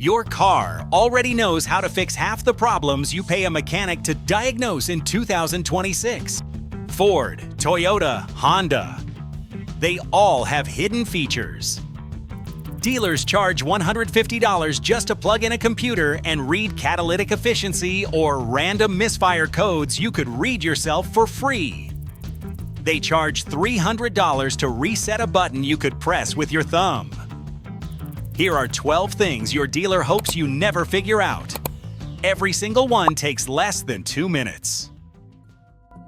Your car already knows how to fix half the problems you pay a mechanic to diagnose in 2026. Ford, Toyota, Honda. They all have hidden features. Dealers charge $150 just to plug in a computer and read catalytic efficiency or random misfire codes you could read yourself for free. They charge $300 to reset a button you could press with your thumb. Here are 12 things your dealer hopes you never figure out. Every single one takes less than 2 minutes.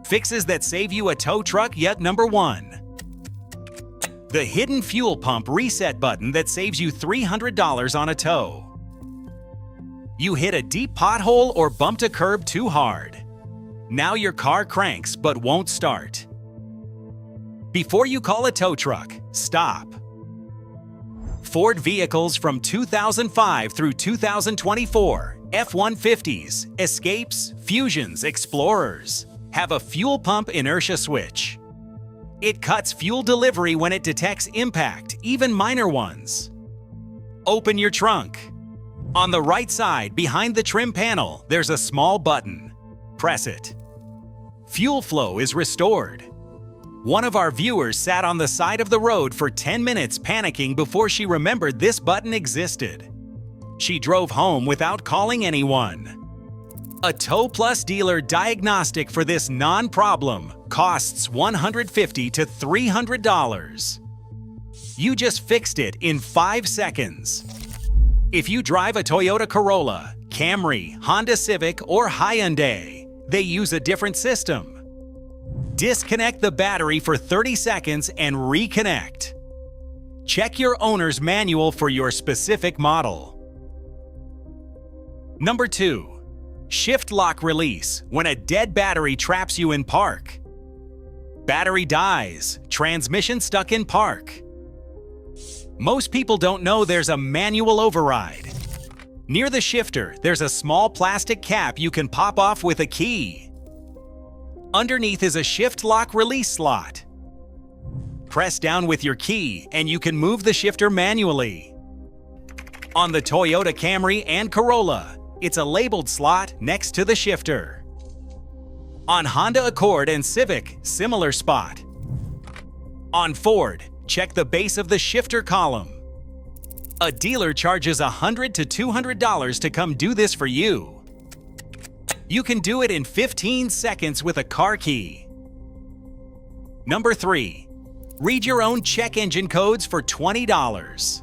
Fixes that save you a tow truck yet number 1. The hidden fuel pump reset button that saves you $300 on a tow. You hit a deep pothole or bumped a curb too hard. Now your car cranks but won't start. Before you call a tow truck, stop. Ford vehicles from 2005 through 2024, F-150s, Escapes, Fusions, Explorers, have a fuel pump inertia switch. It cuts fuel delivery when it detects impact, even minor ones. Open your trunk. On the right side, behind the trim panel, there's a small button. Press it. Fuel flow is restored. One of our viewers sat on the side of the road for 10 minutes panicking before she remembered this button existed. She drove home without calling anyone. A Tow Plus dealer diagnostic for this non-problem costs $150 to $300. You just fixed it in 5 seconds. If you drive a Toyota Corolla, Camry, Honda Civic, or Hyundai, they use a different system. Disconnect the battery for 30 seconds and reconnect. Check your owner's manual for your specific model. Number 2. Shift lock release when a dead battery traps you in park. Battery dies, transmission stuck in park. Most people don't know there's a manual override. Near the shifter, there's a small plastic cap you can pop off with a key. Underneath is a shift lock release slot. Press down with your key and you can move the shifter manually. On the Toyota Camry and Corolla, it's a labeled slot next to the shifter. On Honda Accord and Civic, similar spot. On Ford, check the base of the shifter column. A dealer charges $100 to $200 to come do this for you. You can do it in 15 seconds with a car key. Number 3. Read your own check engine codes for $20.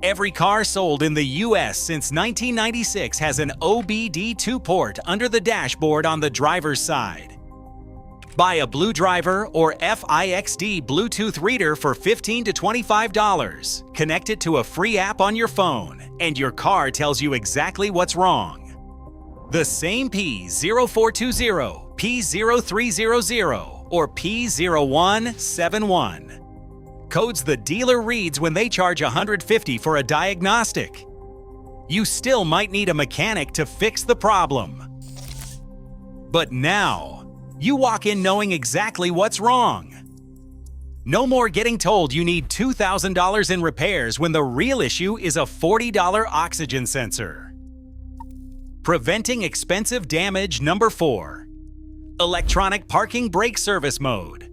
Every car sold in the US since 1996 has an OBD2 port under the dashboard on the driver's side. Buy a Blue Driver or FIXD Bluetooth reader for $15 to $25. Connect it to a free app on your phone, and your car tells you exactly what's wrong. The same P0420, P0300, or P0171. Codes the dealer reads when they charge $150 for a diagnostic. You still might need a mechanic to fix the problem. But now, you walk in knowing exactly what's wrong. No more getting told you need $2,000 in repairs when the real issue is a $40 oxygen sensor. Preventing expensive damage number 4. Electronic parking brake service mode.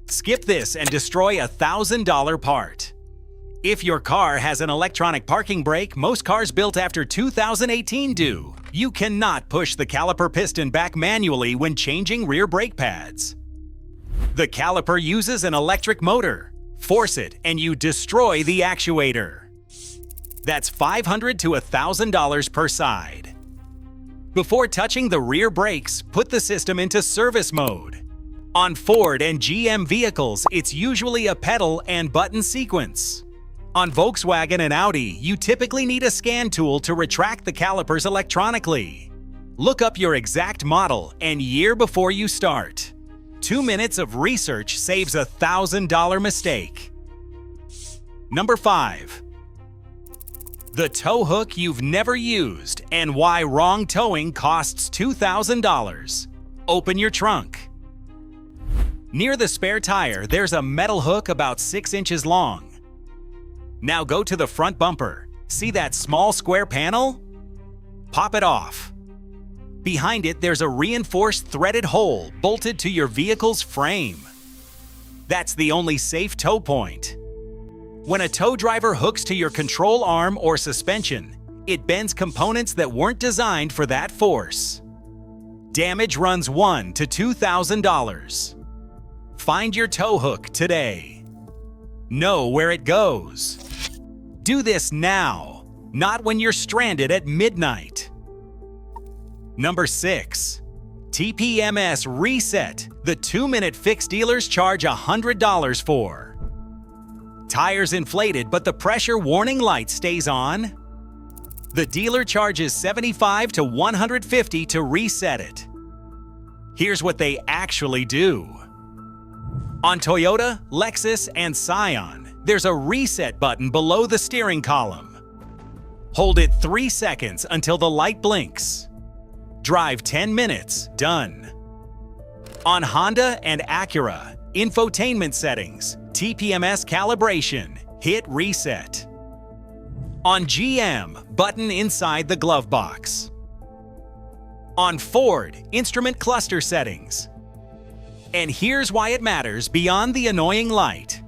Skip this and destroy a $1,000 part. If your car has an electronic parking brake, most cars built after 2018 do. You cannot push the caliper piston back manually when changing rear brake pads. The caliper uses an electric motor. Force it and you destroy the actuator. That's $500 to $1,000 per side. Before touching the rear brakes, put the system into service mode. On Ford and GM vehicles, it's usually a pedal and button sequence. On Volkswagen and Audi, you typically need a scan tool to retract the calipers electronically. Look up your exact model and year before you start. 2 minutes of research saves a $1,000 mistake. Number 5. The tow hook you've never used and why wrong towing costs $2,000. Open your trunk. Near the spare tire, there's a metal hook about 6 inches long. Now go to the front bumper. See that small square panel? Pop it off. Behind it, there's a reinforced threaded hole bolted to your vehicle's frame. That's the only safe tow point. When a tow driver hooks to your control arm or suspension, it bends components that weren't designed for that force. Damage runs $1,000 to $2,000. Find your tow hook today. Know where it goes. Do this now, not when you're stranded at midnight. Number 6. TPMS Reset, the 2-minute fix dealers charge $100 for. Tires inflated, but the pressure warning light stays on? The dealer charges $75 to $150 to reset it. Here's what they actually do. On Toyota, Lexus, and Scion, there's a reset button below the steering column. Hold it 3 seconds until the light blinks. Drive 10 minutes, done. On Honda and Acura, infotainment settings, TPMS calibration, hit reset. On GM, button inside the glove box. On Ford, instrument cluster settings. And here's why it matters beyond the annoying light.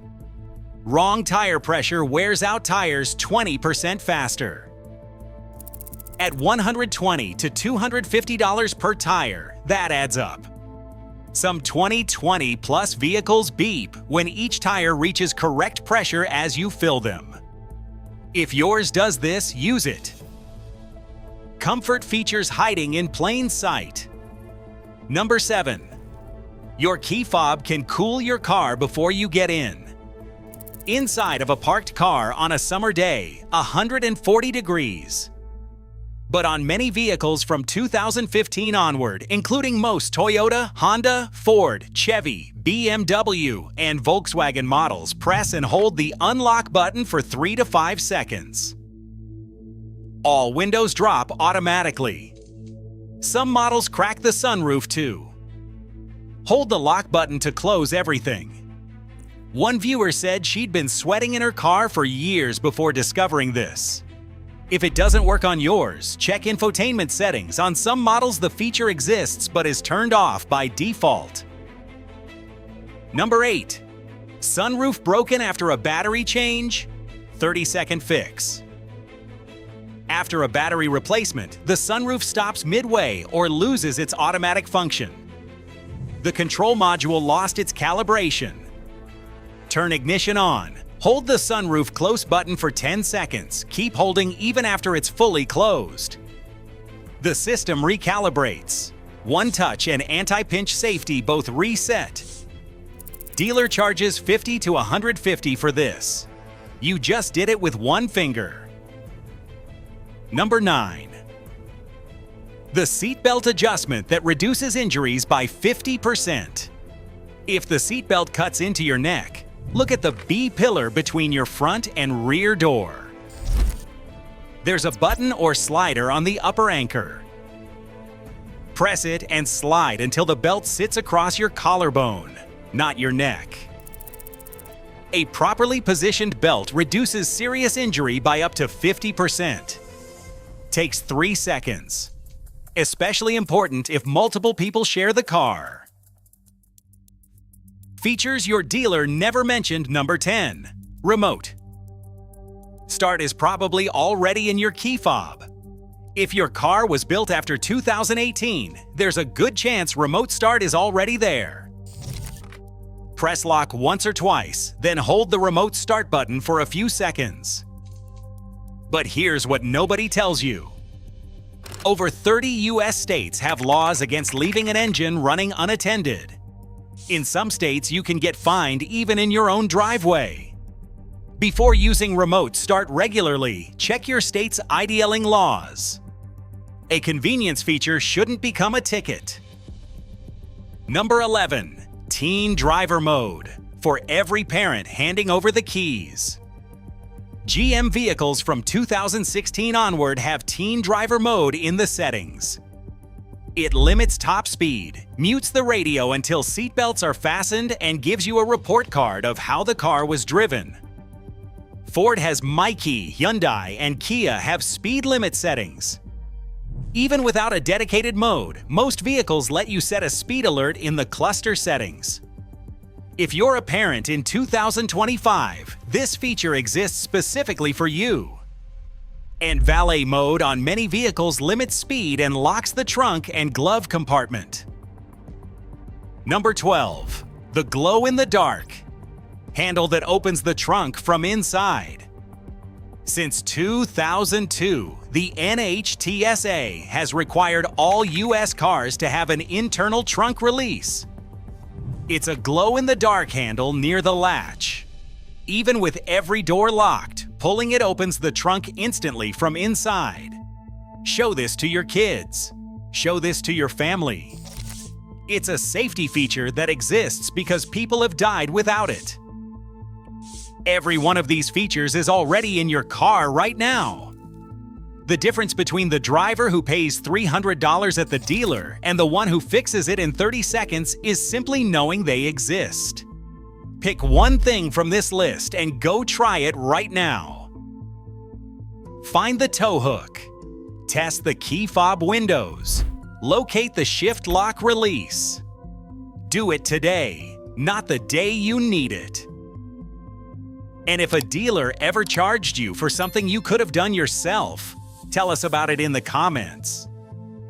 Wrong tire pressure wears out tires 20% faster. At $120 to $250 per tire, that adds up. Some 2020 plus vehicles beep when each tire reaches correct pressure as you fill them. If yours does this, use it. Comfort features hiding in plain sight. Number 7. Your key fob can cool your car before you get in. Inside of a parked car on a summer day, 140 degrees. But on many vehicles from 2015 onward, including most Toyota, Honda, Ford, Chevy, BMW, and Volkswagen models, press and hold the unlock button for 3 to 5 seconds. All windows drop automatically. Some models crack the sunroof too. Hold the lock button to close everything. One viewer said she'd been sweating in her car for years before discovering this. If it doesn't work on yours, check infotainment settings. On some models, the feature exists but is turned off by default. Number 8. Sunroof broken after a battery change? 30-second fix. After a battery replacement, the sunroof stops midway or loses its automatic function. The control module lost its calibration. Turn ignition on. Hold the sunroof close button for 10 seconds. Keep holding even after it's fully closed. The system recalibrates. One touch and anti-pinch safety both reset. Dealer charges $50 to $150 for this. You just did it with one finger. Number 9. The seatbelt adjustment that reduces injuries by 50%. If the seatbelt cuts into your neck, look at the B pillar between your front and rear door. There's a button or slider on the upper anchor. Press it and slide until the belt sits across your collarbone, not your neck. A properly positioned belt reduces serious injury by up to 50%. Takes 3 seconds. Especially important if multiple people share the car. Features your dealer never mentioned. Number 10. Remote. Start is probably already in your key fob. If your car was built after 2018, there's a good chance remote start is already there. Press lock once or twice, then hold the remote start button for a few seconds. But here's what nobody tells you. Over 30 US states have laws against leaving an engine running unattended. In some states, you can get fined even in your own driveway. Before using remote start regularly, check your state's idling laws. A convenience feature shouldn't become a ticket. Number 11. Teen Driver Mode. For every parent handing over the keys. GM vehicles from 2016 onward have Teen Driver Mode in the settings. It limits top speed, mutes the radio until seatbelts are fastened, and gives you a report card of how the car was driven. Ford has Mikey, Hyundai, and Kia have speed limit settings. Even without a dedicated mode, most vehicles let you set a speed alert in the cluster settings. If you're a parent in 2025, this feature exists specifically for you. And valet mode on many vehicles limits speed and locks the trunk and glove compartment. Number 12. The glow-in-the-dark handle that opens the trunk from inside. Since 2002, the NHTSA has required all U.S. cars to have an internal trunk release. It's a glow-in-the-dark handle near the latch. Even with every door locked, pulling it opens the trunk instantly from inside. Show this to your kids. Show this to your family. It's a safety feature that exists because people have died without it. Every one of these features is already in your car right now. The difference between the driver who pays $300 at the dealer and the one who fixes it in 30 seconds is simply knowing they exist. Pick one thing from this list and go try it right now. Find the tow hook. Test the key fob windows. Locate the shift lock release. Do it today, not the day you need it. And if a dealer ever charged you for something you could have done yourself, tell us about it in the comments.